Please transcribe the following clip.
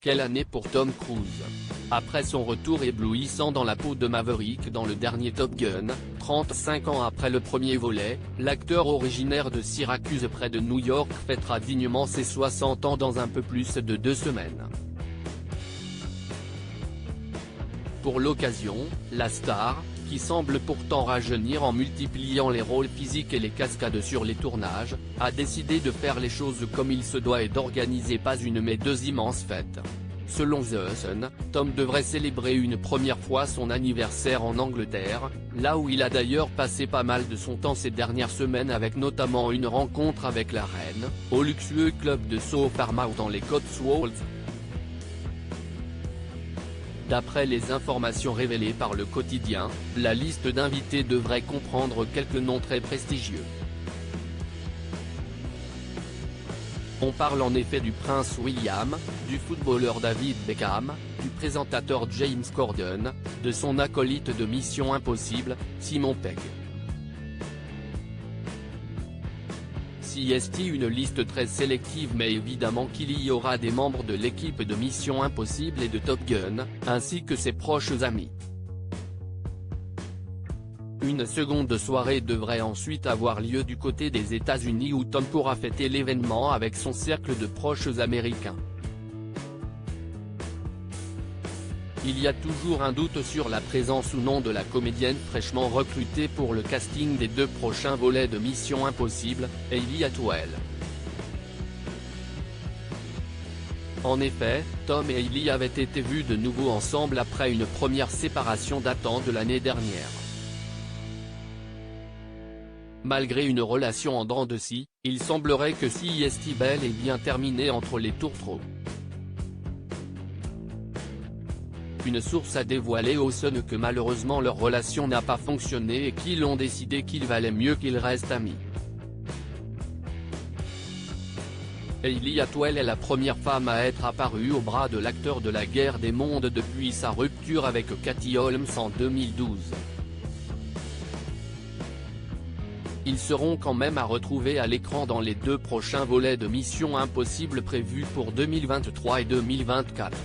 Quelle année pour Tom Cruise. Après son retour éblouissant dans la peau de Maverick dans le dernier Top Gun, 35 ans après le premier volet, l'acteur originaire de Syracuse près de New York fêtera dignement ses 60 ans dans un peu plus de 2 semaines. Pour l'occasion, la star, qui semble pourtant rajeunir en multipliant les rôles physiques et les cascades sur les tournages, a décidé de faire les choses comme il se doit et d'organiser pas une mais 2 immenses fêtes. Selon The Sun, Tom devrait célébrer une première fois son anniversaire en Angleterre, là où il a d'ailleurs passé pas mal de son temps ces dernières semaines avec notamment une rencontre avec la reine, au luxueux club de Soho Farmhouse dans les Cotswolds. D'après les informations révélées par le quotidien, la liste d'invités devrait comprendre quelques noms très prestigieux. On parle en effet du prince William, du footballeur David Beckham, du présentateur James Corden, de son acolyte de Mission Impossible, Simon Pegg. C'est une liste très sélective mais évidemment qu'il y aura des membres de l'équipe de Mission Impossible et de Top Gun, ainsi que ses proches amis. Une seconde soirée devrait ensuite avoir lieu du côté des États-Unis où Tom pourra fêter l'événement avec son cercle de proches américains. Il y a toujours un doute sur la présence ou non de la comédienne fraîchement recrutée pour le casting des 2 prochains volets de Mission Impossible, Hayley Atwell. En effet, Tom et Hayley avaient été vus de nouveau ensemble après une première séparation datant de l'année dernière. Malgré une relation en dents de scie, il semblerait que c'est bel et bien terminé entre les tourtereaux. Une source a dévoilé au Sun que malheureusement leur relation n'a pas fonctionné et qu'ils ont décidé qu'il valait mieux qu'ils restent amis. Hayley Atwell est la première femme à être apparue au bras de l'acteur de la guerre des mondes depuis sa rupture avec Katie Holmes en 2012. Ils seront quand même à retrouver à l'écran dans les 2 prochains volets de Mission Impossible prévus pour 2023 et 2024.